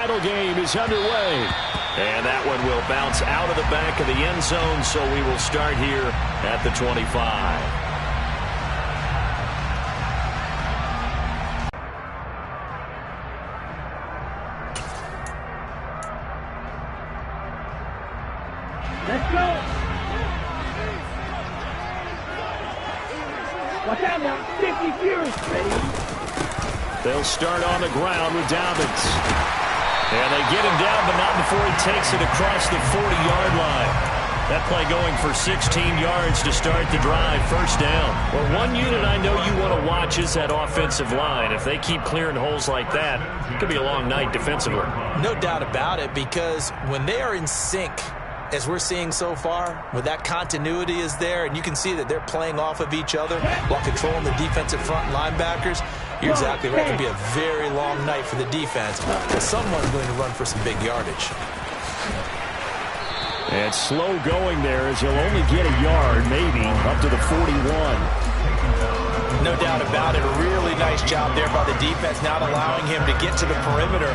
title game is underway. And that one will bounce out of the back of the end zone, so we will start here at the 25. Let's go. Watch out now. 50 Fury. They'll start on the ground with Dolphins. And they get him down, but not before he takes it across the 40-yard line. That play going for 16 yards to start the drive. First down. Well, one unit I know you want to watch is that offensive line. If they keep clearing holes like that, it could be a long night defensively. No doubt about it, because when they are in sync, as we're seeing so far, where that continuity is there, and you can see that they're playing off of each other while controlling the defensive front linebackers, you're exactly right. It could be a very long night for the defense, but someone's going to run for some big yardage. And slow going there as he'll only get a yard, maybe, up to the 41. No doubt about it. A really nice job there by the defense, not allowing him to get to the perimeter.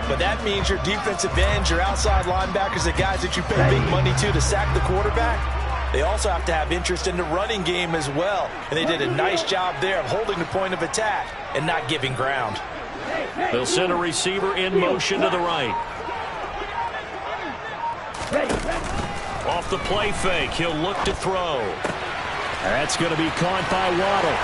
But that means your defensive ends, your outside linebackers, the guys that you pay big money to sack the quarterback, they also have to have interest in the running game as well. And they did a nice job there of holding the point of attack and not giving ground. They'll send a receiver in motion to the right. Off the play fake, he'll look to throw. That's going to be caught by Waddle.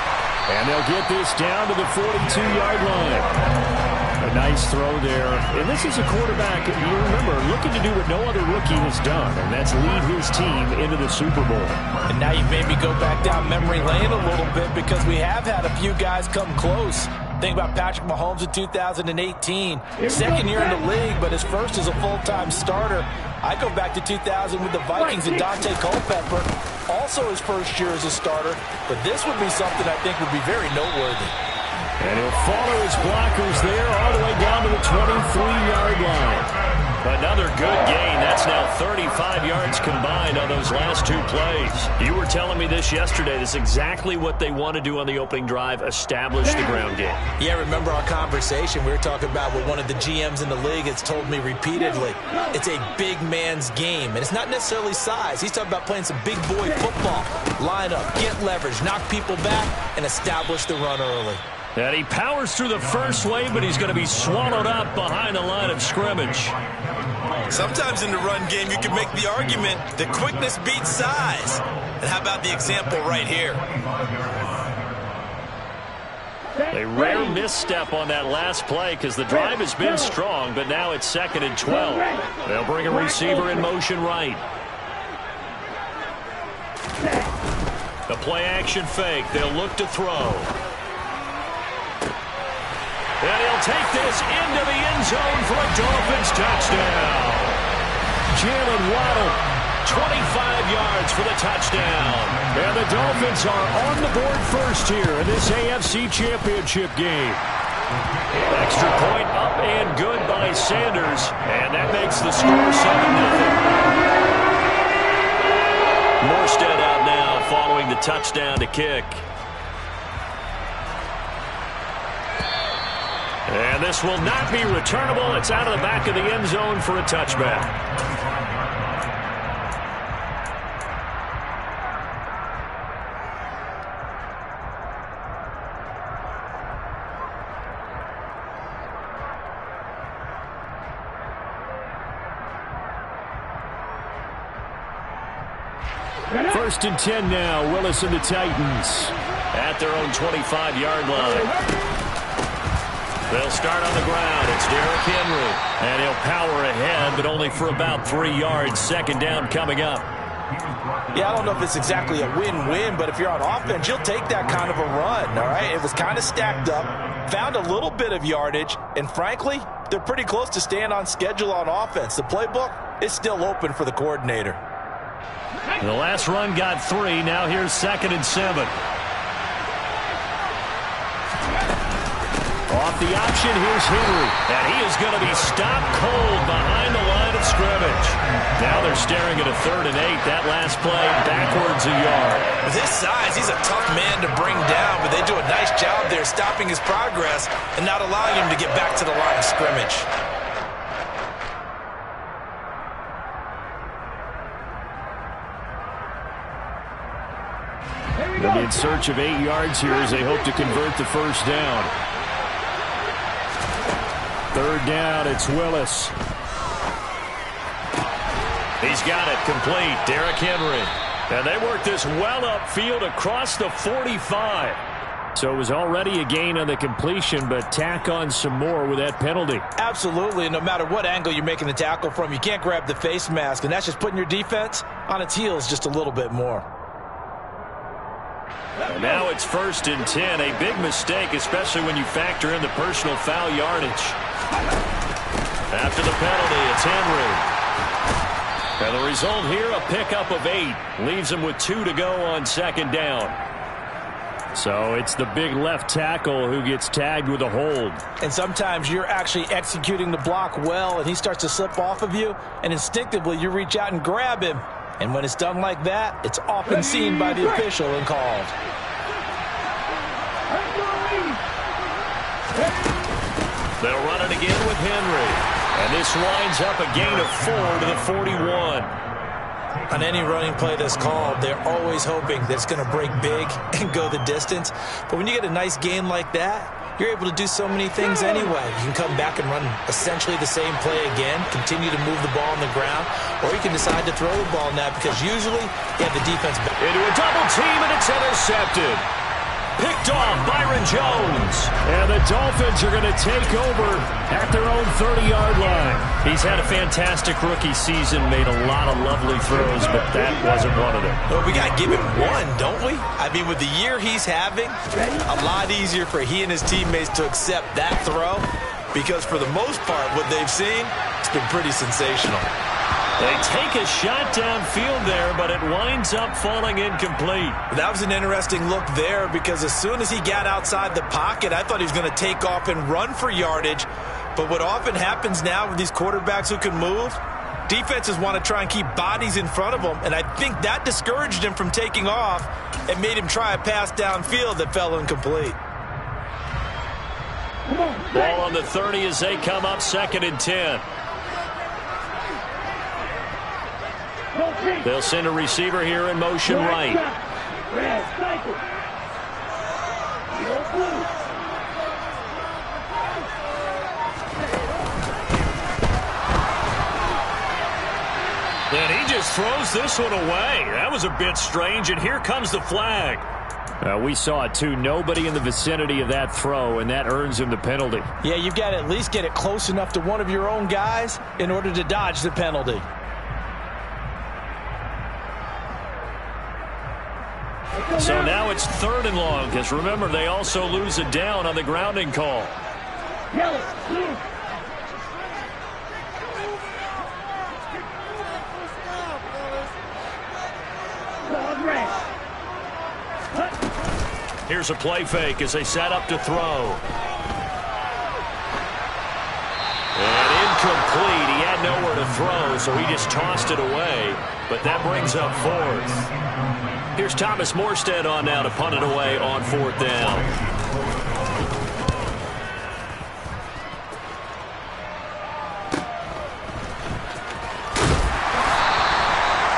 And they'll get this down to the 42-yard line. A nice throw there. And this is a quarterback, you remember, looking to do what no other rookie has done, and that's lead his team into the Super Bowl. And now you've made me go back down memory lane a little bit, because we have had a few guys come close. Think about Patrick Mahomes in 2018. Second year in the league, but his first as a full-time starter. I go back to 2000 with the Vikings and Dante Culpepper. Also his first year as a starter. But this would be something I think would be very noteworthy. And he'll follow his blockers there all the way down to the 23-yard line. Another good gain. That's now 35 yards combined on those last two plays. You were telling me this yesterday. This is exactly what they want to do on the opening drive, establish the ground game. Yeah, remember our conversation. We were talking about what one of the GMs in the league has told me repeatedly. It's a big man's game, and it's not necessarily size. He's talking about playing some big boy football. Line up, get leverage, knock people back, and establish the run early. And he powers through the first wave, but he's going to be swallowed up behind the line of scrimmage. Sometimes in the run game, you can make the argument that quickness beats size. And how about the example right here? A rare misstep on that last play because the drive has been strong, but now it's 2nd and 12. They'll bring a receiver in motion right. The play action fake. They'll look to throw. And he'll take this into the end zone for a Dolphins touchdown. Jalen Waddle, 25 yards for the touchdown. And the Dolphins are on the board first here in this AFC Championship game. Extra point up and good by Sanders. And that makes the score 7-0. Morstead out now following the touchdown to kick. And this will not be returnable. It's out of the back of the end zone for a touchback. First and 10 now. Willis and the Titans at their own 25-yard line. They'll start on the ground. It's Derrick Henry. And he'll power ahead, but only for about 3 yards. Second down coming up. Yeah, I don't know if it's exactly a win-win, but if you're on offense, you'll take that kind of a run, all right? It was kind of stacked up, found a little bit of yardage, and frankly, they're pretty close to staying on schedule on offense. The playbook is still open for the coordinator. The last run got 3. Now here's 2nd and 7. Off the option, here's Henry. And he is going to be stopped cold behind the line of scrimmage. Now they're staring at a 3rd and 8. That last play backwards a yard. With his size, he's a tough man to bring down, but they do a nice job there stopping his progress and not allowing him to get back to the line of scrimmage. They'll be in search of 8 yards here as they hope to convert the first down. Third down, it's Willis. He's got it complete. Derrick Henry. And they work this well upfield across the 45. So it was already a gain on the completion, but tack on some more with that penalty. Absolutely. No matter what angle you're making the tackle from, you can't grab the face mask, and that's just putting your defense on its heels just a little bit more. And now it's 1st and 10. A big mistake, especially when you factor in the personal foul yardage. After the penalty, it's Henry. And the result here, a pickup of 8. Leaves him with 2 to go on 2nd down. So it's the big left tackle who gets tagged with a hold. And sometimes you're actually executing the block well, and he starts to slip off of you, and instinctively you reach out and grab him. And when it's done like that, it's often seen by the official and called. They'll run it again with Henry. And this winds up a gain of 4 to the 41. On any running play that's called, they're always hoping that it's going to break big and go the distance. But when you get a nice gain like that, you're able to do so many things anyway. You can come back and run essentially the same play again, continue to move the ball on the ground, or you can decide to throw the ball now because usually you have the defense back. Into a double team, and it's intercepted. Picked off Byron Jones. And the Dolphins are going to take over at their own 30-yard line. He's had a fantastic rookie season, made a lot of lovely throws, but that wasn't one of them. Well, we got to give him one, don't we? I mean, with the year he's having, a lot easier for he and his teammates to accept that throw because for the most part, what they've seen, it's been pretty sensational. They take a shot downfield there, but it winds up falling incomplete. That was an interesting look there because as soon as he got outside the pocket, I thought he was going to take off and run for yardage. But what often happens now with these quarterbacks who can move, defenses want to try and keep bodies in front of them, and I think that discouraged him from taking off and made him try a pass downfield that fell incomplete. Ball on the 30 as they come up 2nd and 10. They'll send a receiver here in motion right. And he just throws this one away. That was a bit strange, and here comes the flag. We saw it too. Nobody in the vicinity of that throw, and that earns him the penalty. Yeah, you've got to at least get it close enough to one of your own guys in order to dodge the penalty. So now it's 3rd and long, because remember, they also lose a down on the grounding call. Here's a play fake as they set up to throw. And incomplete. He had nowhere to throw, so he just tossed it away. But that brings up 4th. Here's Thomas Morstead on now to punt it away on 4th down.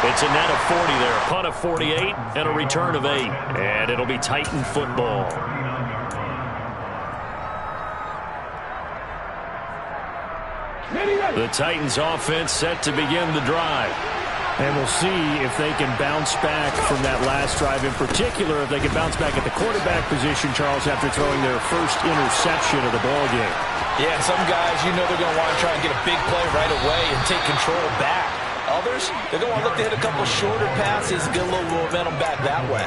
It's a net of 40 there. A punt of 48 and a return of 8. And it'll be Titan football. The Titans offense set to begin the drive. And we'll see if they can bounce back from that last drive. In particular, if they can bounce back at the quarterback position, Charles, after throwing their first interception of the ballgame. Yeah, some guys, you know they're going to want to try and get a big play right away and take control back. Others, they're going to look to hit a couple shorter passes and get a little momentum back that way.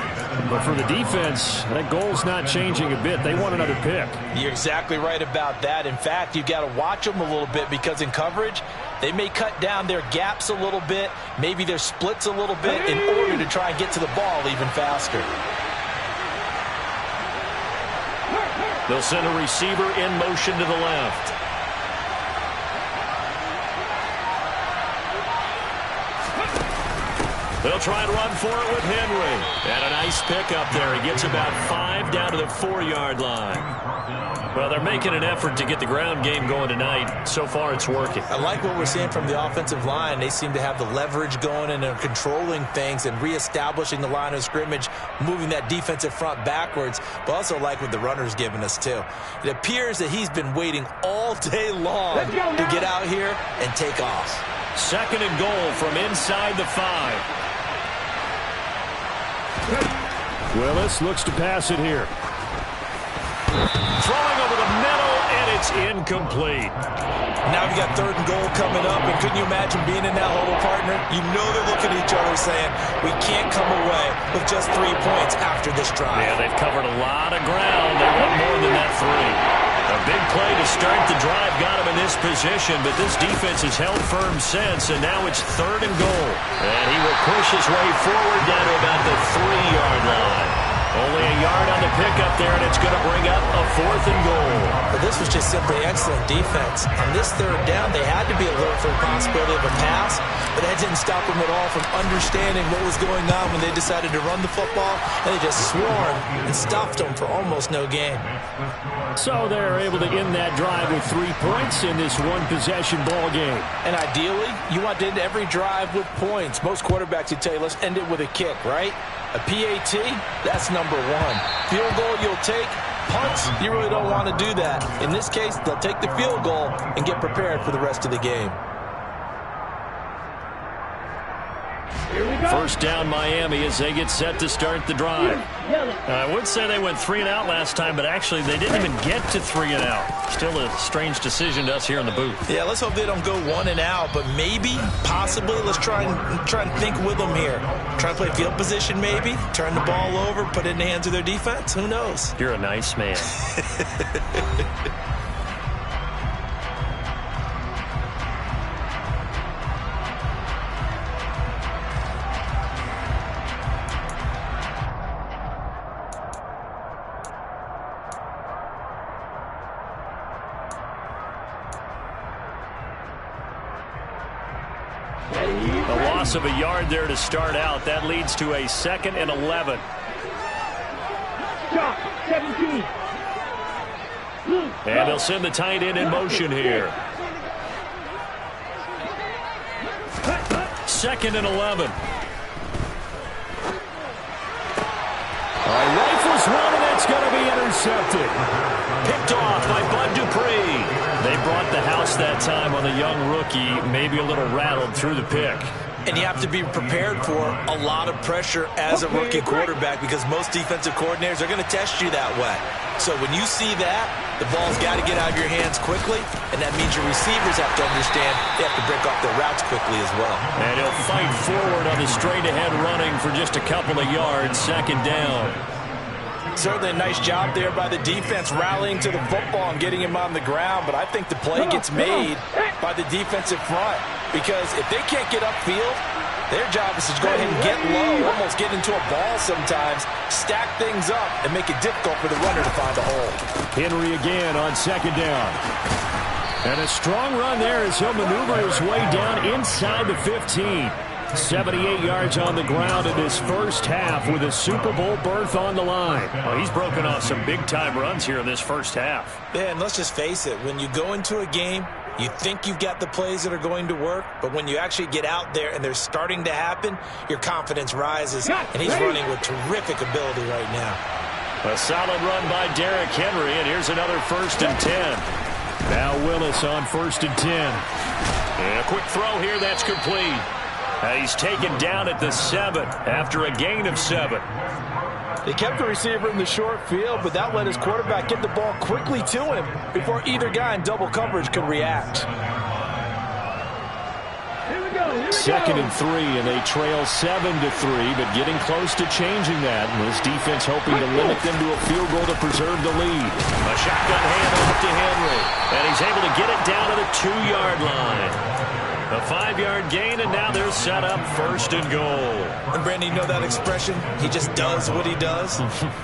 But for the defense, that goal's not changing a bit. They want another pick. You're exactly right about that. In fact, you've got to watch them a little bit because in coverage, they may cut down their gaps a little bit, maybe their splits a little bit in order to try and get to the ball even faster. They'll send a receiver in motion to the left. They'll try and run for it with Henry. And a nice pickup there. He gets about 5 down to the 4-yard line. Well, they're making an effort to get the ground game going tonight. So far, it's working. I like what we're seeing from the offensive line. They seem to have the leverage going and they're controlling things and reestablishing the line of scrimmage, moving that defensive front backwards, but also like what the runner's giving us, too. It appears that he's been waiting all day long to get out here and take off. 2nd and goal from inside the 5. Willis looks to pass it here. Throwing over the middle, and it's incomplete. Now we got 3rd and goal coming up, and couldn't you imagine being in that huddle, partner? You know they're looking at each other saying, we can't come away with just 3 points after this drive. Yeah, they've covered a lot of ground. They want more than that 3. A big play to start the drive got him in this position, but this defense has held firm since, and now it's 3rd and goal. And he will push his way forward down to about the 3-yard line. Only a yard on the pickup there, and it's going to bring up a 4th and goal. But this was just simply excellent defense. On this 3rd down, they had to be alert for the possibility of a pass, but that didn't stop them at all from understanding what was going on when they decided to run the football, and they just swarmed and stuffed them for almost no gain. So they're able to end that drive with 3 points in this one-possession ball game. And ideally, you want to end every drive with points. Most quarterbacks would tell you, let's end it with a kick, right? A PAT, that's number 1. Field goal you'll take. Punts, you really don't want to do that. In this case, they'll take the field goal and get prepared for the rest of the game. First down Miami as they get set to start the drive. I would say they went 3 and out last time, but actually they didn't even get to 3 and out. Still a strange decision to us here in the booth. Yeah, let's hope they don't go 1 and out, but maybe, possibly, let's try and think with them here. Try to play field position maybe, turn the ball over, put it in the hands of their defense. Who knows? You're a nice man. A loss of a yard there to start out. That leads to a 2nd and 11. Stop, 17. And they'll send the tight end in motion here. 2nd and 11. Rifles one, and it's going to be intercepted. Picked off by Bud Dupree. They brought the house that time on the young rookie, maybe a little rattled through the pick. And you have to be prepared for a lot of pressure as a rookie quarterback because most defensive coordinators are going to test you that way. So when you see that, the ball's got to get out of your hands quickly, and that means your receivers have to understand they have to break off their routes quickly as well. And he'll fight forward on the straight-ahead running for just a couple of yards, 2nd down. Certainly a nice job there by the defense rallying to the football and getting him on the ground, but I think the play gets made by the defensive front because if they can't get upfield, their job is to go ahead and get low, almost get into a ball sometimes, stack things up, and make it difficult for the runner to find a hole. Henry again on 2nd down. And a strong run there as he'll maneuver his way down inside the 15. 78 yards on the ground in this first half with a Super Bowl berth on the line. Well, he's broken off some big-time runs here in this first half. Yeah, and let's just face it. When you go into a game, you think you've got the plays that are going to work, but when you actually get out there and they're starting to happen, your confidence rises, and he's running with terrific ability right now. A solid run by Derrick Henry, and here's another 1st and 10. Now Willis on 1st and 10. And a quick throw here, that's complete. He's taken down at the 7 after a gain of 7. They kept the receiver in the short field, but that let his quarterback get the ball quickly to him before either guy in double coverage could react. 2nd and 3, and they trail 7-3, but getting close to changing that. And this defense hoping to limit them to a field goal to preserve the lead. A shotgun handoff to Henry, and he's able to get it down to the 2-yard line. A 5-yard gain, and now they're set up 1st and goal. And Brandon, you know that expression? He just does what he does.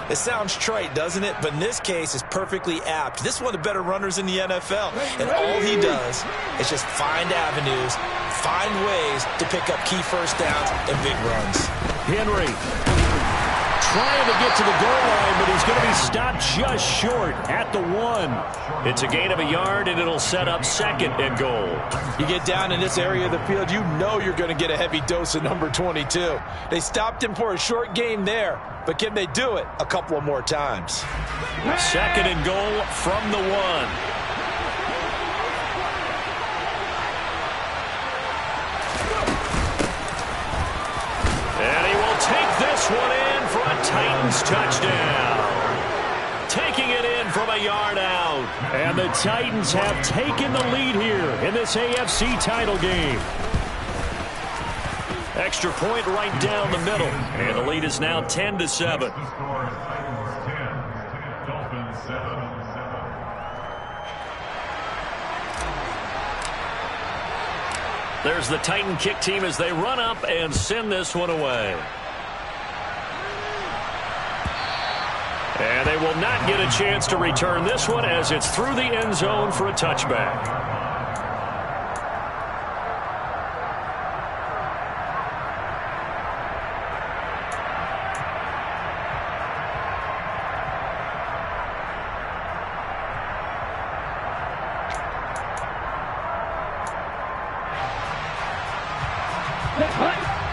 It sounds trite, doesn't it? But in this case, it's perfectly apt. This is one of the better runners in the NFL. And all he does is just find avenues, find ways to pick up key first downs and big runs. Henry trying to get to the goal line, but he's going to be stopped just short at the 1. It's a gain of a yard, and it'll set up 2nd and goal. You get down in this area of the field, you know you're going to get a heavy dose of number 22. They stopped him for a short gain there, but can they do it a couple of more times? 2nd and goal from the 1. And he will take this one in for a Titans touchdown. Taking it in from a yard out. And the Titans have taken the lead here in this AFC title game. Extra point right down the middle. And the lead is now 10-7. There's the Titan kick team as they run up and send this one away. And they will not get a chance to return this one as it's through the end zone for a touchback.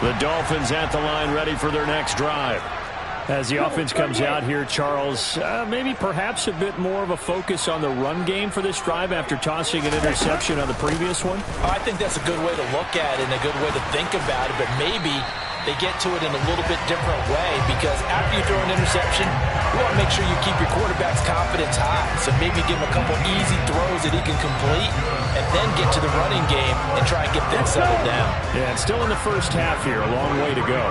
The Dolphins at the line ready for their next drive. As the offense comes out here, Charles, maybe perhaps a bit more of a focus on the run game for this drive after tossing an interception on the previous one? I think that's a good way to look at it and a good way to think about it, but maybe they get to it in a little bit different way because after you throw an interception, you want to make sure you keep your quarterback's confidence high. So maybe give him a couple easy throws that he can complete and then get to the running game and try and get things settled down. Yeah, it's still in the first half here. A long way to go.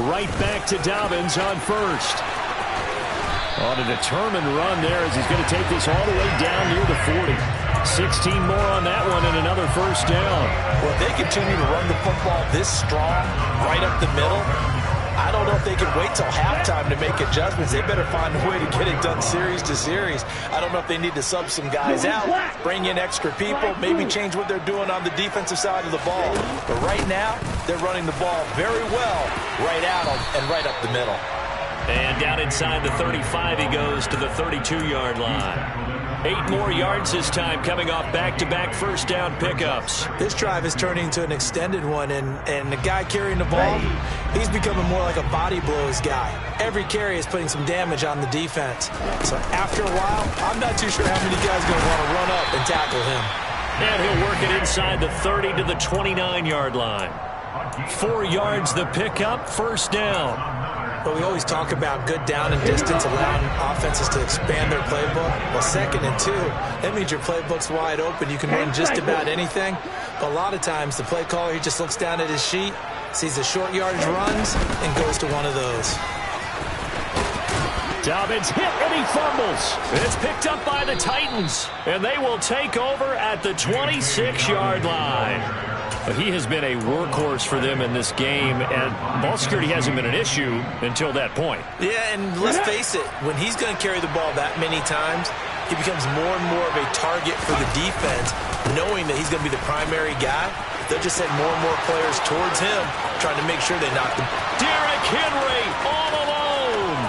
Right back to Dobbins on first. On a determined run there as he's going to take this all the way down near the 40. 16 more on that one and another first down. Well, if they continue to run the football this strong, right up the middle, I don't know if they can wait till halftime to make adjustments. They better find a way to get it done series to series. I don't know if they need to sub some guys out, bring in extra people, maybe change what they're doing on the defensive side of the ball. But right now, they're running the ball very well right at them and right up the middle. And down inside the 35, he goes to the 32-yard line. 8 more yards this time coming off back-to-back first down pickups. This drive is turning into an extended one, and the guy carrying the ball, he's becoming more like a body blows guy. Every carry is putting some damage on the defense. So after a while, I'm not too sure how many guys are going to want to run up and tackle him. And he'll work it inside the 30 to the 29-yard line. 4 yards the pickup, first down. But we always talk about good down and distance, allowing offenses to expand their playbook. Well, 2nd and 2, that means your playbook's wide open. You can run just about anything. But a lot of times, the play caller, he just looks down at his sheet, sees the short yardage runs, and goes to one of those. Dobbins hit, and he fumbles. It's picked up by the Titans, and they will take over at the 26-yard line. He has been a workhorse for them in this game, and ball security hasn't been an issue until that point. Yeah, and let's face it, when he's going to carry the ball that many times, he becomes more and more of a target for the defense, knowing that he's going to be the primary guy. They'll just send more and more players towards him, trying to make sure they knock him. Derrick Henry all alone.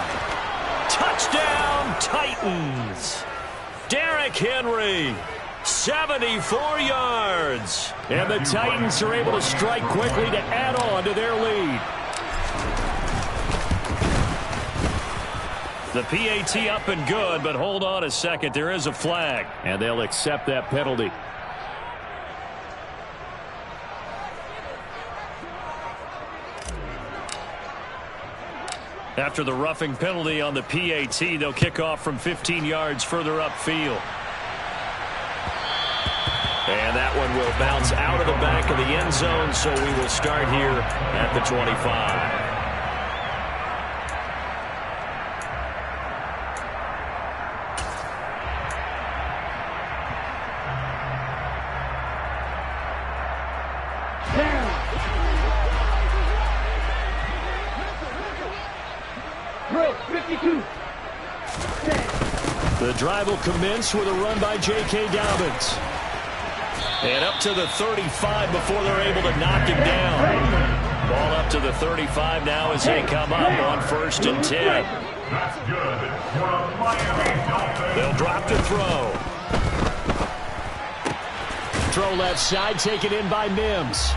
Touchdown, Titans. Derrick Henry. 74 yards. And the Titans are able to strike quickly to add on to their lead. The PAT up and good, but hold on a second. There is a flag, and they'll accept that penalty. After the roughing penalty on the PAT, they'll kick off from 15 yards further upfield. And that one will bounce out of the back of the end zone, so we will start here at the 25. The drive will commence with a run by J.K. Dobbins. And up to the 35 before they're able to knock him down. Ball up to the 35 now as they come up on 1st and 10. They'll drop to throw. Throw left side, taken in by Mims.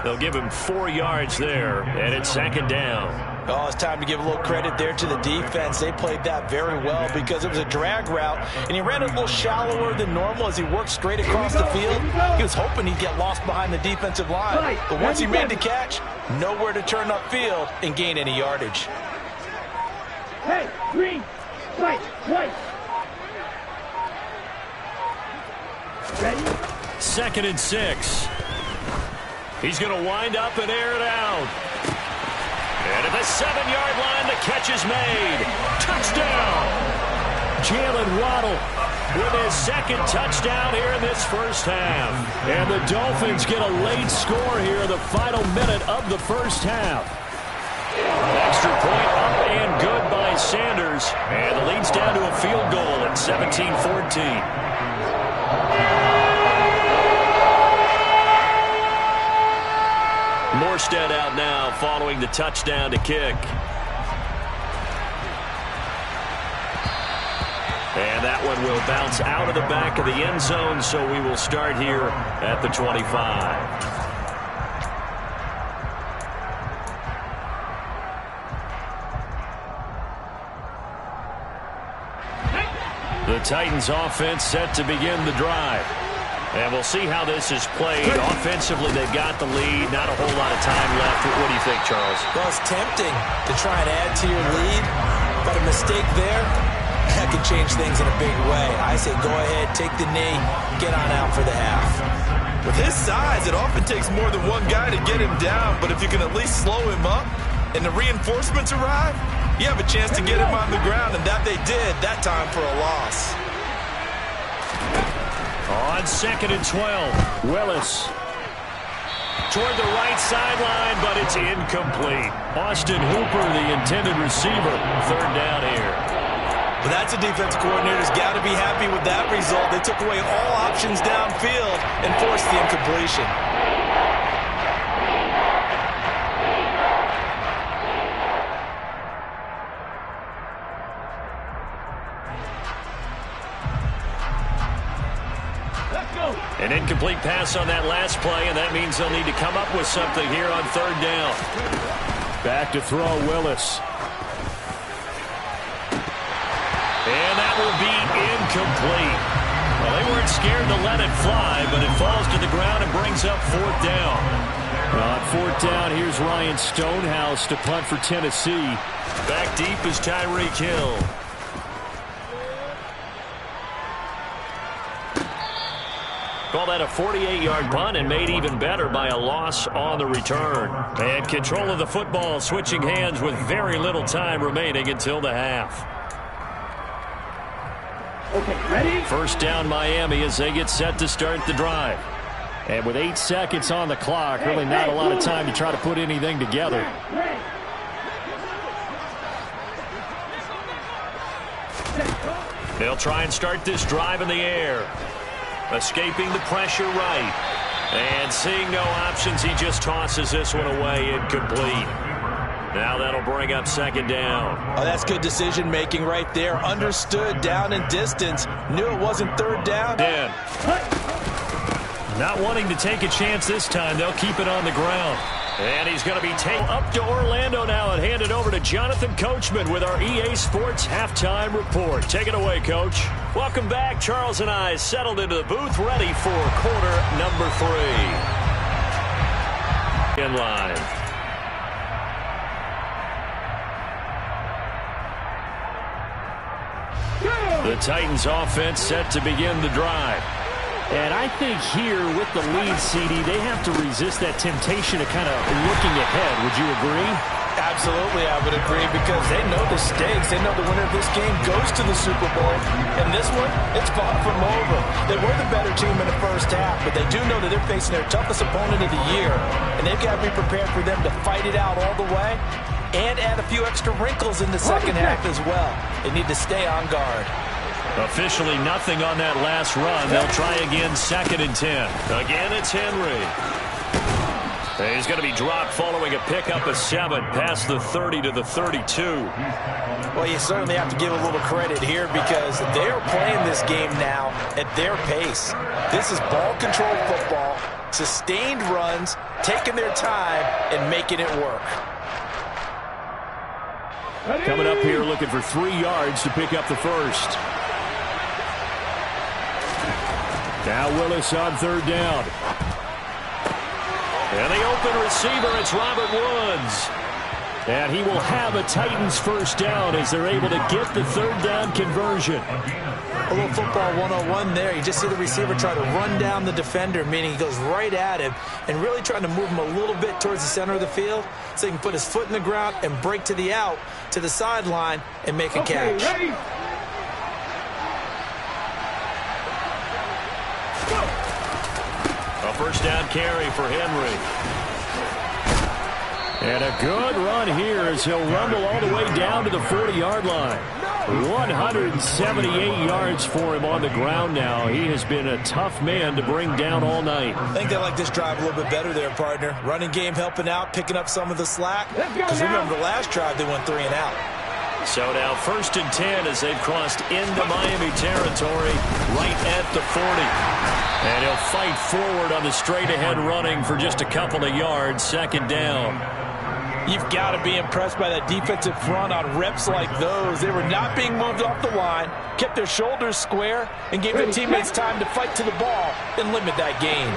They'll give him 4 yards there, and it's 2nd down. Oh, it's time to give a little credit there to the defense. They played that very well because it was a drag route, and he ran it a little shallower than normal as he worked straight across the field. He was hoping he'd get lost behind the defensive line. But once he made the catch, nowhere to turn upfield and gain any yardage. Hey, green, white, white. Ready? 2nd and 6. He's going to wind up and air it out. And at the 7-yard line, the catch is made. Touchdown! Jalen Waddle with his 2nd touchdown here in this first half. And the Dolphins get a late score here in the final minute of the first half. Extra point up and good by Sanders. And the lead's down to a field goal at 17-14. Morstead out now following the touchdown to kick. And that one will bounce out of the back of the end zone, so we will start here at the 25. The Titans offense set to begin the drive. And we'll see how this is played. Offensively, they've got the lead. Not a whole lot of time left. What do you think, Charles? Well, it's tempting to try and add to your lead, but a mistake there, that could change things in a big way. I say go ahead, take the knee, get on out for the half. With his size, it often takes more than one guy to get him down, but if you can at least slow him up and the reinforcements arrive, you have a chance to get him on the ground, and that they did that time for a loss. On 2nd and 12, Willis. Toward the right sideline, but it's incomplete. Austin Hooper, the intended receiver. 3rd down here. But that's a defensive coordinator's got to be happy with that result. They took away all options downfield and forced the incompletion. An incomplete pass on that last play, and that means they'll need to come up with something here on 3rd down. Back to throw, Willis. And that will be incomplete. Well, they weren't scared to let it fly, but it falls to the ground and brings up 4th down. On 4th down, here's Ryan Stonehouse to punt for Tennessee. Back deep is Tyreek Hill. Call that a 48-yard punt and made even better by a loss on the return. And control of the football switching hands with very little time remaining until the half. Okay, ready? 1st down Miami as they get set to start the drive. And with 8 seconds on the clock, really not a lot of time to try to put anything together. They'll try and start this drive in the air. Escaping the pressure right. And seeing no options, he just tosses this one away incomplete. Now that'll bring up 2nd down. Oh, that's good decision-making right there. Understood down and distance. Knew it wasn't 3rd down. Not wanting to take a chance this time. They'll keep it on the ground. And he's going to be taken up to Orlando now and handed over to Jonathan Coachman with our EA Sports Halftime Report. Take it away, Coach. Welcome back. Charles and I settled into the booth, ready for quarter number 3. In line. The Titans offense set to begin the drive. And I think here with the lead, CD, they have to resist that temptation of kind of looking ahead. Would you agree? Absolutely, I would agree, because they know the stakes. They know the winner of this game goes to the Super Bowl. And this one, it's fought from over. They were the better team in the first half, but they do know that they're facing their toughest opponent of the year. And they've got to be prepared for them to fight it out all the way and add a few extra wrinkles in the second half as well. They need to stay on guard. Officially nothing on that last run. They'll try again, 2nd and 10. Again, it's Henry. He's going to be dropped following a pickup of 7 past the 30 to the 32. Well, you certainly have to give a little credit here because they are playing this game now at their pace. This is ball control football, sustained runs, taking their time and making it work. Coming up here looking for 3 yards to pick up the first. Now Willis on 3rd down. And the open receiver, it's Robert Woods. And he will have a Titans first down as they're able to get the 3rd down conversion. A little football 101 there. You just see the receiver try to run down the defender, meaning he goes right at him and really trying to move him a little bit towards the center of the field so he can put his foot in the ground and break to the out, to the sideline, and make a catch. Ready? A first down carry for Henry. And a good run here as he'll rumble all the way down to the 40-yard line. 178 yards for him on the ground now. He has been a tough man to bring down all night. I think they like this drive a little bit better there, partner. Running game helping out, picking up some of the slack. Because remember, the last drive they went 3 and out. So now 1st and 10 as they've crossed into Miami territory right at the 40. And he'll fight forward on the straight-ahead running for just a couple of yards, 2nd down. You've got to be impressed by that defensive front on reps like those. They were not being moved off the line, kept their shoulders square, and gave their teammates time to fight to the ball and limit that gain.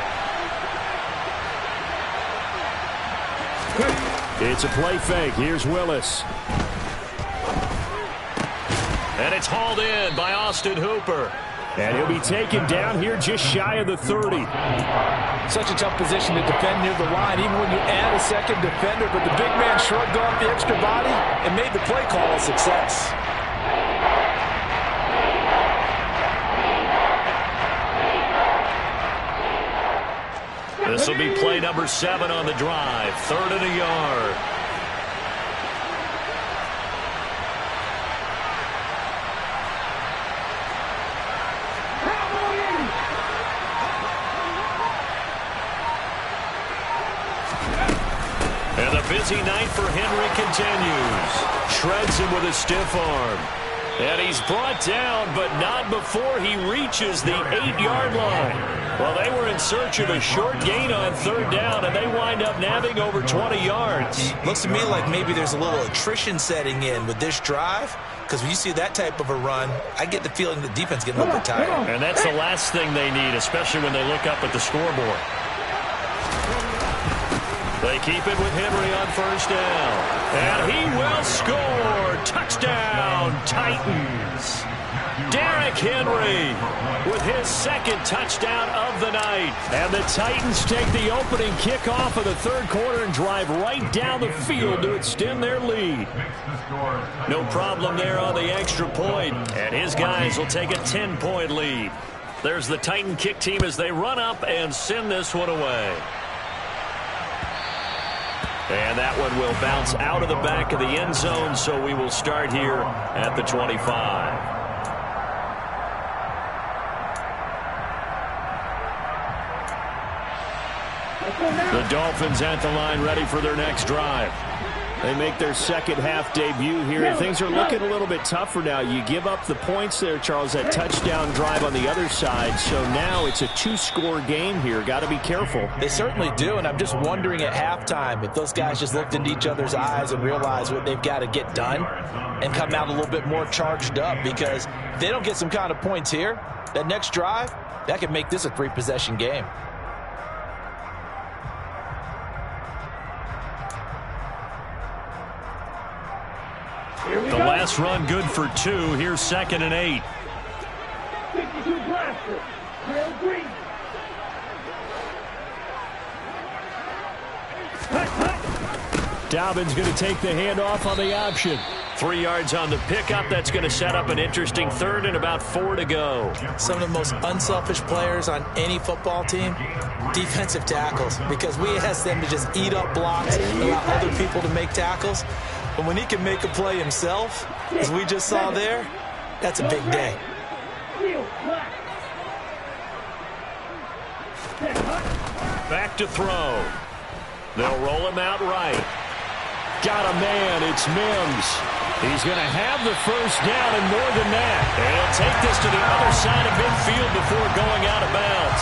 It's a play fake. Here's Willis. And it's hauled in by Austin Hooper. And he'll be taken down here just shy of the 30. Such a tough position to defend near the line, even when you add a second defender. But the big man shrugged off the extra body and made the play call a success. This will be play number 7 on the drive. 3rd and a yard. And the busy night for Henry continues. Shreds him with a stiff arm. And he's brought down, but not before he reaches the 8-yard line. Well, they were in search of a short gain on 3rd down, and they wind up nabbing over 20 yards. Looks to me like maybe there's a little attrition setting in with this drive, because when you see that type of a run, I get the feeling the defense getting a little bit tired. And that's the last thing they need, especially when they look up at the scoreboard. They keep it with Henry on 1st down. And he will score. Touchdown, Titans. Derrick Henry with his 2nd touchdown of the night. And the Titans take the opening kickoff of the 3rd quarter and drive right down the field to extend their lead. No problem there on the extra point. And his guys will take a 10-point lead. There's the Titan kick team as they run up and send this one away. And that one will bounce out of the back of the end zone, so we will start here at the 25. The Dolphins at the line, ready for their next drive. They make their 2nd half debut here. Things are looking a little bit tougher now. You give up the points there, Charles, that touchdown drive on the other side. So now it's a 2-score game here. Got to be careful. They certainly do, and I'm just wondering at halftime if those guys just looked into each other's eyes and realized what they've got to get done and come out a little bit more charged up, because if they don't get some kind of points here, that next drive, that could make this a 3-possession game. The last run good for 2. Here's 2nd and 8. 52 blaster. Trail green. Dobbins going to take the handoff on the option. 3 yards on the pickup. That's going to set up an interesting 3rd and about 4 to go. Some of the most unselfish players on any football team, defensive tackles, because we ask them to just eat up blocks and allow other people to make tackles. But when he can make a play himself, as we just saw there, that's a big day. Back to throw. They'll roll him out right. Got a man. It's Mims. He's going to have the first down and more than that. And he'll take this to the other side of midfield before going out of bounds.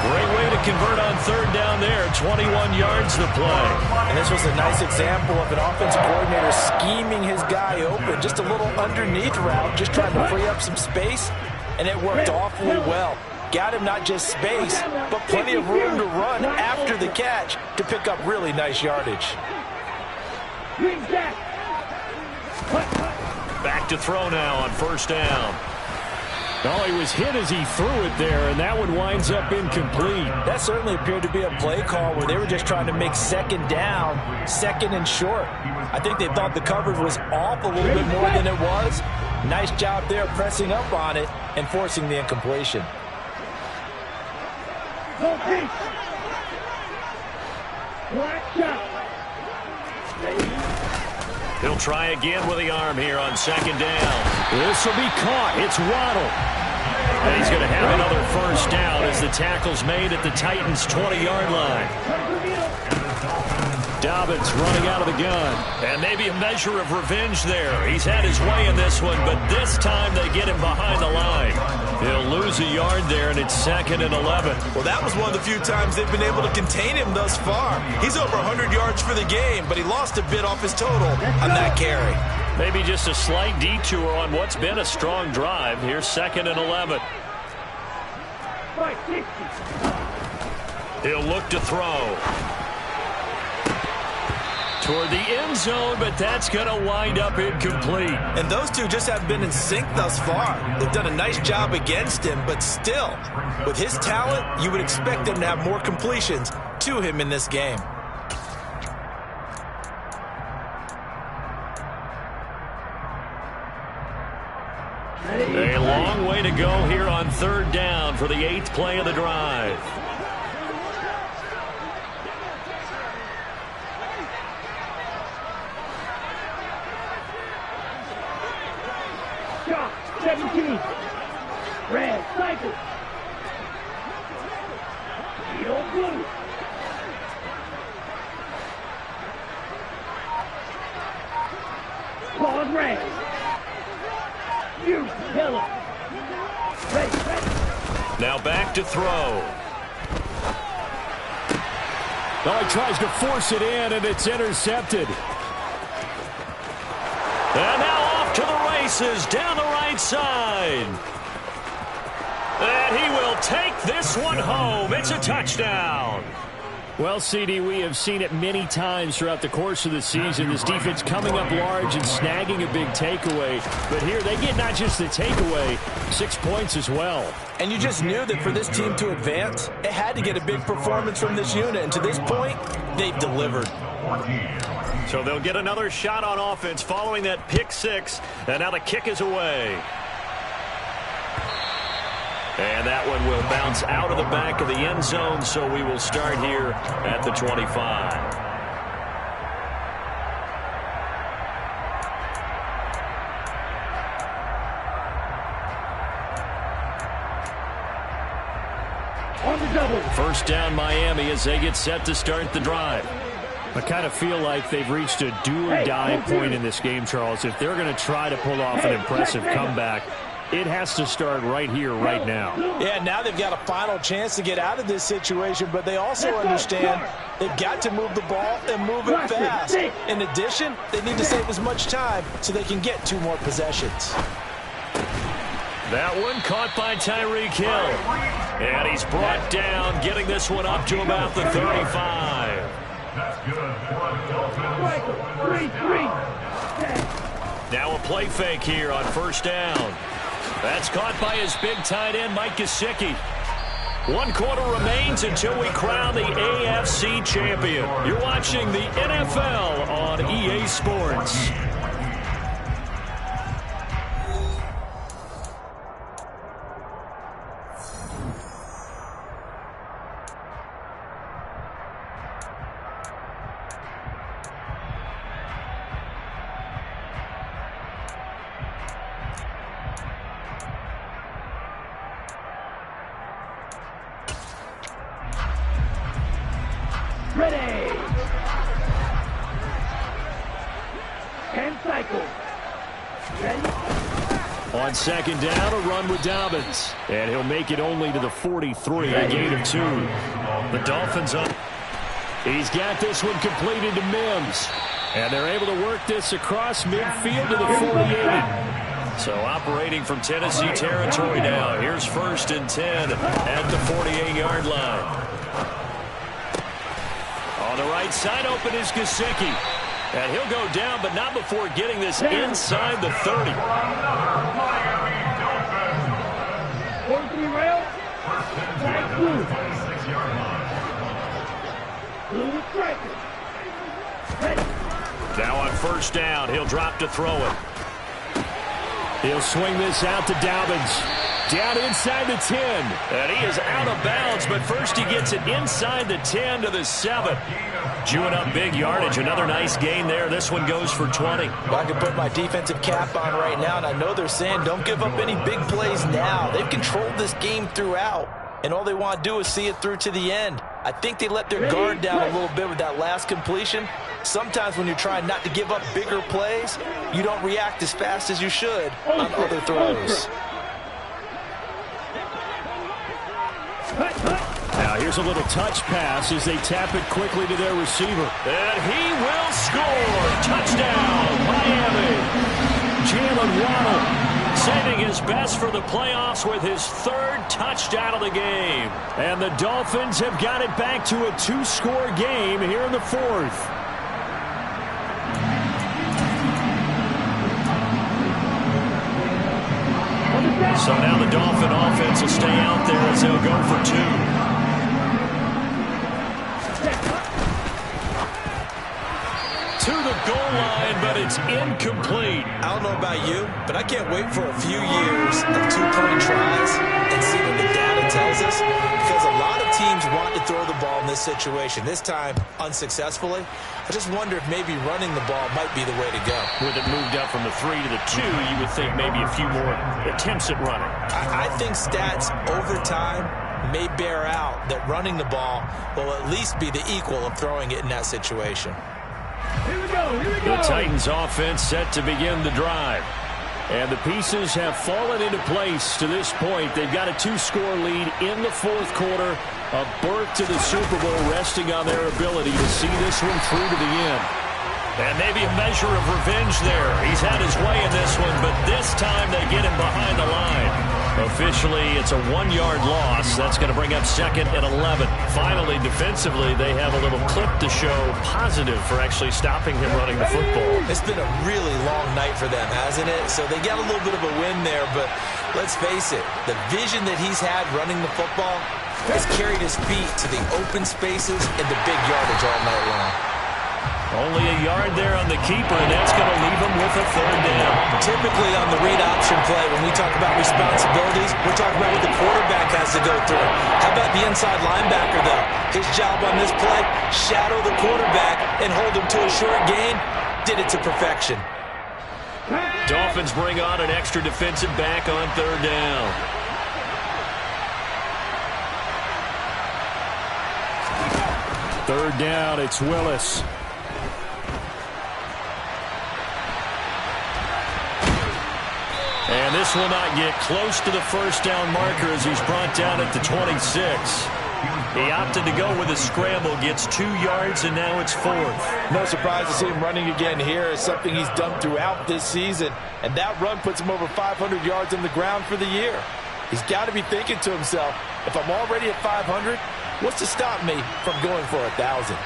Great way to convert on third down there. 21 yards to play. And this was a nice example of an offensive coordinator scheming his guy open. Just a little underneath route, just trying to free up some space. And it worked awfully well. Got him not just space, but plenty of room to run after the catch to pick up really nice yardage. Back to throw now on first down. Oh, he was hit as he threw it there, and that one winds up incomplete. That certainly appeared to be a play call where they were just trying to make second down, second and short. I think they thought the coverage was off a little bit more than it was. Nice job there pressing up on it and forcing the incompletion. He'll try again with the arm here on second down. This will be caught. It's Waddle. And he's going to have another first down as the tackle's made at the Titans' 20-yard line. Dobbins running out of the gun. And maybe a measure of revenge there. He's had his way in this one, but this time they get him behind the line. He'll lose a yard there, and it's 2nd and 11. Well, that was one of the few times they've been able to contain him thus far. He's over 100 yards for the game, but he lost a bit off his total on that carry. Maybe just a slight detour on what's been a strong drive. Here's 2nd and 11. He'll look to throw toward the end zone, but that's going to wind up incomplete. And those two just have been in sync thus far. They've done a nice job against him, but still, with his talent, you would expect them to have more completions to him in this game. A long way to go here on third down for the 8th play of the drive. Shot, 17. Red, cycle. Yellow, blue. Pause, red. You, yellow. Red, red. Now back to throw. Oh, he tries to force it in, and it's intercepted. And now off to the races down the right side. And he will take this one home. It's a touchdown. Well, CD, we have seen it many times throughout the course of the season. This defense coming up large and snagging a big takeaway. But here they get not just the takeaway, 6 points as well. And you just knew that for this team to advance, it had to get a big performance from this unit. And to this point, they've delivered. So they'll get another shot on offense following that pick six. And now the kick is away. And that one will bounce out of the back of the end zone, so we will start here at the 25. On the double. First down Miami as they get set to start the drive. I kind of feel like they've reached a do-or-die point in this game, Charles. If they're going to try to pull off an impressive comeback, it has to start right here, right now. Yeah, now they've got a final chance to get out of this situation, but they also understand they've got to move the ball and move it fast. In addition, they need to save as much time so they can get 2 more possessions. That one caught by Tyreek Hill. And he's brought down, getting this one up to about the 35. Now a play fake here on first down. That's caught by his big tight end, Mike Gesicki. 1 quarter remains until we crown the AFC champion. You're watching the NFL on EA Sports. Ready. And cycle. Ready. On second down, a run with Dobbins. And he'll make it only to the 43, a gain of 2. The Dolphins up. He's got this one completed to Mims. And they're able to work this across midfield to the 48. So operating from Tennessee territory now. Here's 1st and 10 at the 48-yard line. On the right side, open is Gesicki. And he'll go down, but not before getting this inside the 30. 43 rail. Flag blue. Blue striker. Ready. Now on 1st down, he'll drop to throw it. He'll swing this out to Dobbins. Down inside the 10. And he is out of bounds, but first he gets it inside the 10 to the 7. Chewing up big yardage. Another nice gain there. This one goes for 20. Well, I can put my defensive cap on right now, and I know they're saying don't give up any big plays now. They've controlled this game throughout, and all they want to do is see it through to the end. I think they let their guard down a little bit with that last completion. Sometimes when you're trying not to give up bigger plays, you don't react as fast as you should on other throws. Now here's a little touch pass as they tap it quickly to their receiver. And he will score. Touchdown, Miami. Jalen Waddle saving his best for the playoffs with his 3rd touchdown of the game. And the Dolphins have got it back to a 2-score game here in the 4th. So now the Dolphin offense will stay out there as they'll go for 2. To the goal line, but it's incomplete. I don't know about you, but I can't wait for a few years of 2-point tries and see what the data tells us, because a lot of teams want to throw the ball in this situation. This time, unsuccessfully. I just wonder if maybe running the ball might be the way to go. With it moved up from the 3 to the 2, you would think maybe a few more attempts at running. I think stats over time may bear out that running the ball will at least be the equal of throwing it in that situation. Here we go. Here we go. The Titans offense set to begin the drive. And the pieces have fallen into place to this point. They've got a 2-score lead in the 4th quarter. A berth to the Super Bowl resting on their ability to see this one through to the end. And maybe a measure of revenge there. He's had his way in this one, but this time they get him behind the line. Officially, it's a 1-yard loss. That's going to bring up 2nd and 11. Finally, defensively, they have a little clip to show positive for actually stopping him running the football. It's been a really long night for them, hasn't it? So they got a little bit of a win there, but let's face it, the vision that he's had running the football has carried his feet to the open spaces and the big yardage all night long. Only a yard there on the keeper, and that's going to leave him with a 3rd down. Typically on the read option play, when we talk about responsibilities, we're talking about what the quarterback has to go through. How about the inside linebacker, though? His job on this play, shadow the quarterback and hold him to a short gain. Did it to perfection. Dolphins bring on an extra defensive back on 3rd down. Third down, it's Willis. And this will not get close to the 1st down marker as he's brought down at the 26. He opted to go with a scramble, gets 2 yards, and now it's 4th. No surprise to see him running again here. It's something he's done throughout this season. And that run puts him over 500 yards on the ground for the year. He's got to be thinking to himself, if I'm already at 500, what's to stop me from going for 1,000?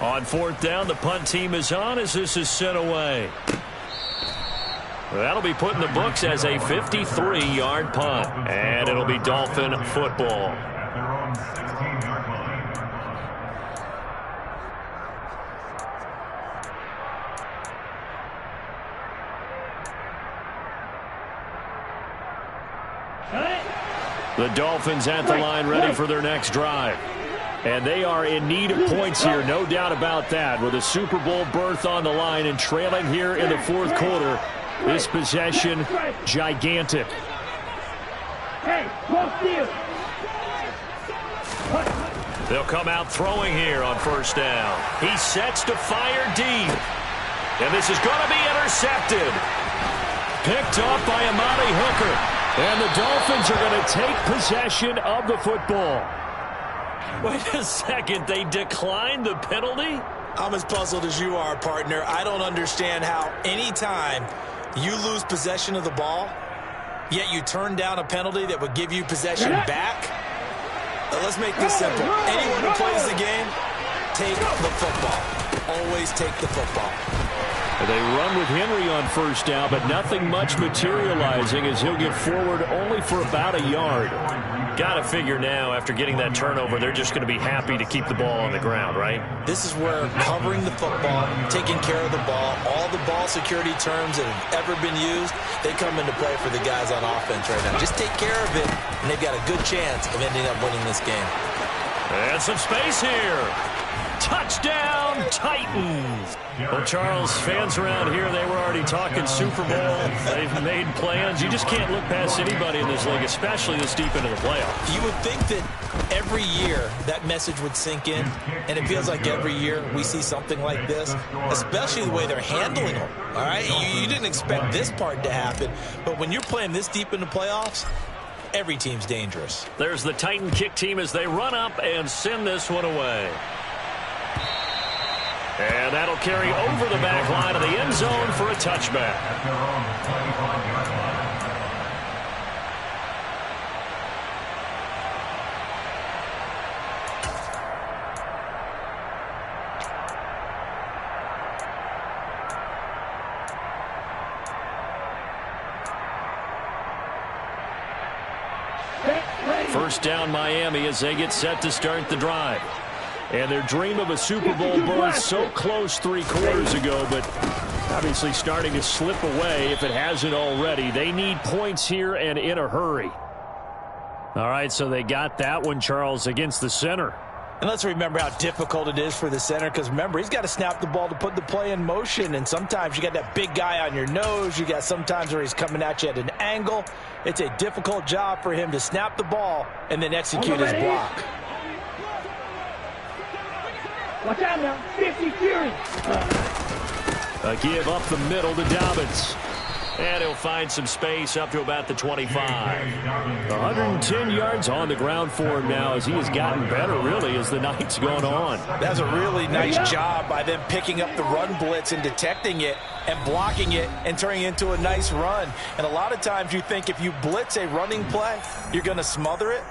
On 4th down, the punt team is on as this is sent away. That'll be put in the books as a 53-yard punt. And it'll be Dolphin football. The Dolphins at the line ready for their next drive. And they are in need of points here, no doubt about that. With a Super Bowl berth on the line and trailing here in the 4th quarter, this possession gigantic. Hey, close deal. They'll come out throwing here on first down. He sets to fire deep. And this is going to be intercepted. Picked up by Amani Hooker. And the Dolphins are going to take possession of the football. Wait a second. They declined the penalty? I'm as puzzled as you are, partner. I don't understand how any time you lose possession of the ball, yet you turn down a penalty that would give you possession back. Let's make this simple. Anyone who plays the game, take the football. Always take the football. They run with Henry on first down, but nothing much materializing as he'll get forward only for about a yard. Got to figure now, after getting that turnover, they're just going to be happy to keep the ball on the ground, right? This is where covering the football, taking care of the ball, all the ball security terms that have ever been used, they come into play for the guys on offense right now. Just take care of it, and they've got a good chance of ending up winning this game. And some space here. Touchdown, Titans. Well, Charles, fans around here, they were already talking Super Bowl. They've made plans. You just can't look past anybody in this league, especially this deep into the playoffs. You would think that every year that message would sink in, and it feels like every year we see something like this, especially the way they're handling them. All right, you didn't expect this part to happen, but when you're playing this deep in the playoffs, every team's dangerous. There's the Titan kick team as they run up and send this one away. And that'll carry over the back line of the end zone for a touchback. First down Miami as they get set to start the drive. And their dream of a Super Bowl berth so close 3 quarters ago, but obviously starting to slip away if it hasn't already. They need points here and in a hurry. All right, so they got that one, Charles, against the center. And let's remember how difficult it is for the center, because remember, he's got to snap the ball to put the play in motion, and sometimes you got that big guy on your nose. You got sometimes where he's coming at you at an angle. It's a difficult job for him to snap the ball and then execute his block. Watch out now. 50 Fury. A give up the middle to Dobbins. And he'll find some space up to about the 25. 110 yards on the ground for him now as he has gotten better, really, as the night's gone on. That's a really nice job by them picking up the run blitz and detecting it and blocking it and turning it into a nice run. And a lot of times you think if you blitz a running play, you're going to smother it.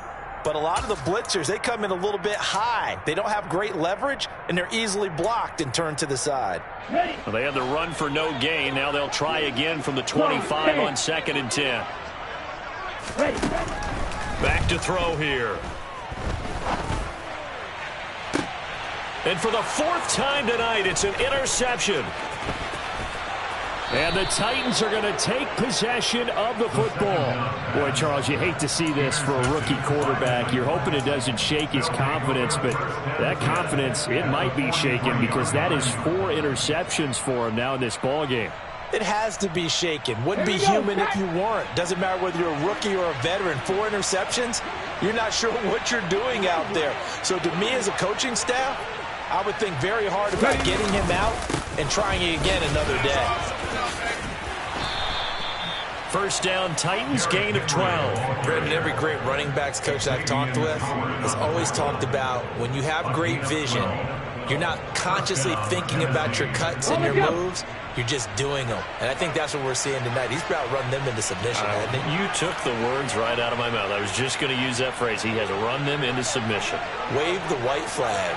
But a lot of the blitzers, they come in a little bit high. They don't have great leverage, and they're easily blocked and turned to the side. Well, they had the run for no gain. Now they'll try again from the 25 on 2nd and 10. Back to throw here. And for the 4th time tonight, it's an interception. And the Titans are going to take possession of the football. Boy, Charles, you hate to see this for a rookie quarterback. You're hoping it doesn't shake his confidence, but that confidence, it might be shaken because that is 4 interceptions for him now in this ballgame. It has to be shaken. Wouldn't be human if you weren't. Doesn't matter whether you're a rookie or a veteran. 4 interceptions, you're not sure what you're doing out there. So to me as a coaching staff, I would think very hard about getting him out and trying it again another day. First down, Titans, gain of 12. Brendan, every great running backs coach I've talked with has always talked about when you have great vision, you're not consciously thinking about your cuts and your moves. You're just doing them. And I think that's what we're seeing tonight. He's about run them into submission. You took the words right out of my mouth. I was just going to use that phrase. He has run them into submission. Wave the white flag.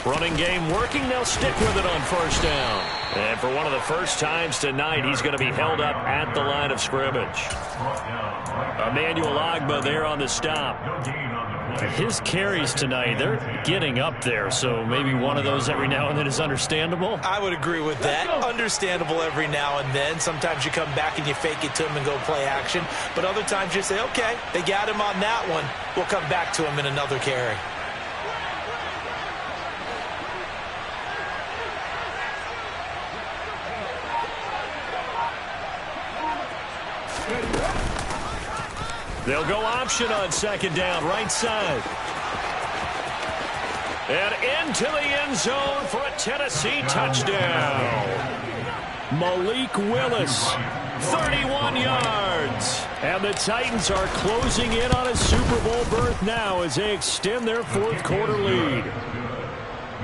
Running game working. They'll stick with it on first down. And for one of the first times tonight, he's going to be held up at the line of scrimmage. Emmanuel Ogbah there on the stop. His carries tonight, they're getting up there, so maybe one of those every now and then is understandable. I would agree with that. Understandable every now and then. Sometimes you come back and you fake it to him and go play action. But other times you say, okay, they got him on that one. We'll come back to him in another carry. They'll go option on second down, right side. And into the end zone for a Tennessee touchdown. Malik Willis, 31 yards. And the Titans are closing in on a Super Bowl berth now as they extend their fourth quarter lead.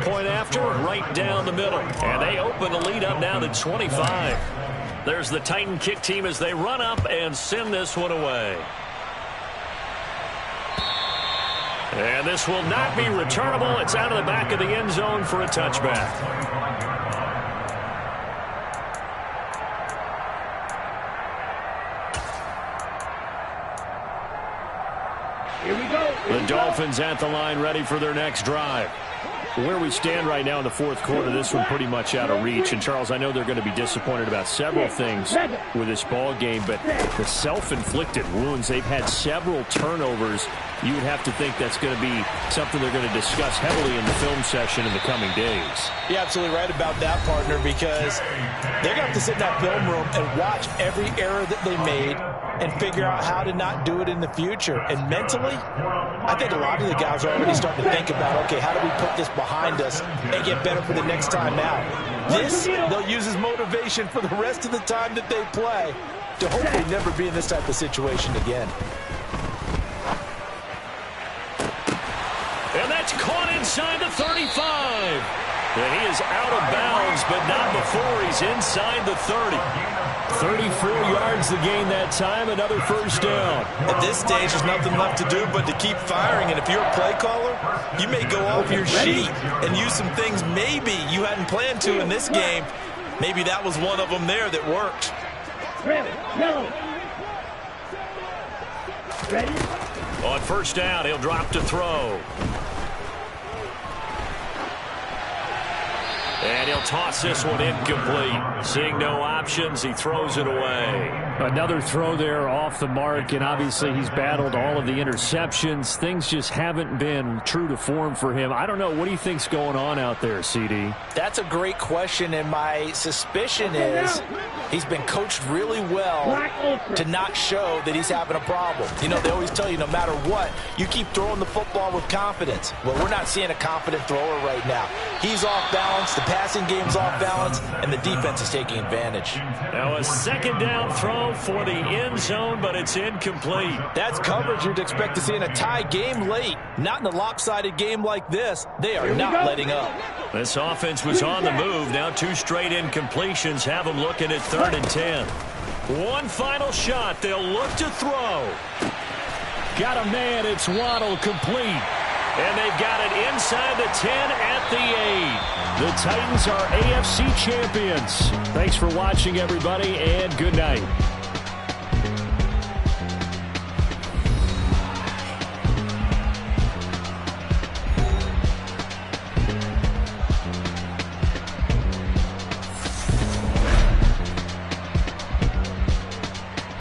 Point after, right down the middle. And they open the lead up now to 25. There's the Titan kick team as they run up and send this one away. And this will not be returnable. It's out of the back of the end zone for a touchback. Here we go. The Dolphins at the line ready for their next drive. Where we stand right now in the fourth quarter, this one pretty much out of reach. And, Charles, I know they're going to be disappointed about several things with this ball game, but the self-inflicted wounds, they've had several turnovers. You would have to think that's going to be something they're going to discuss heavily in the film session in the coming days. You're absolutely right about that, partner, because they're going to have to sit in that film room and watch every error that they made and figure out how to not do it in the future. And mentally, I think a lot of the guys are already starting to think about, okay, how do we put this behind us and get better for the next time out? This, they'll use as motivation for the rest of the time that they play to hopefully never be in this type of situation again. And that's caught inside the 35. And he is out of bounds, but not before he's inside the 30. 34 yards to gain that time, another first down. At this stage, there's nothing left to do but to keep firing. And if you're a play caller, you may go off your sheet and use some things maybe you hadn't planned to in this game. Maybe that was one of them there that worked. Ready? On first down, he'll drop to throw. And he'll toss this one incomplete. Seeing no options, he throws it away. Another throw there off the mark, and obviously he's battled all of the interceptions. Things just haven't been true to form for him. I don't know. What do you think's going on out there, CD? That's a great question, and my suspicion is he's been coached really well to not show that he's having a problem. You know, they always tell you no matter what, you keep throwing the football with confidence. Well, we're not seeing a confident thrower right now. He's off balance, the passing game's off balance, and the defense is taking advantage. Now a second down throw for the end zone, but it's incomplete. That's coverage you'd expect to see in a tie game late. Not in a lopsided game like this. They are not letting up. This offense was on the move. Now two straight incompletions have them looking at 3rd and 10. One final shot. They'll look to throw. Got a man. It's Waddle, complete. And they've got it inside the 10 at the 8. The Titans are AFC champions. Thanks for watching, everybody, and good night.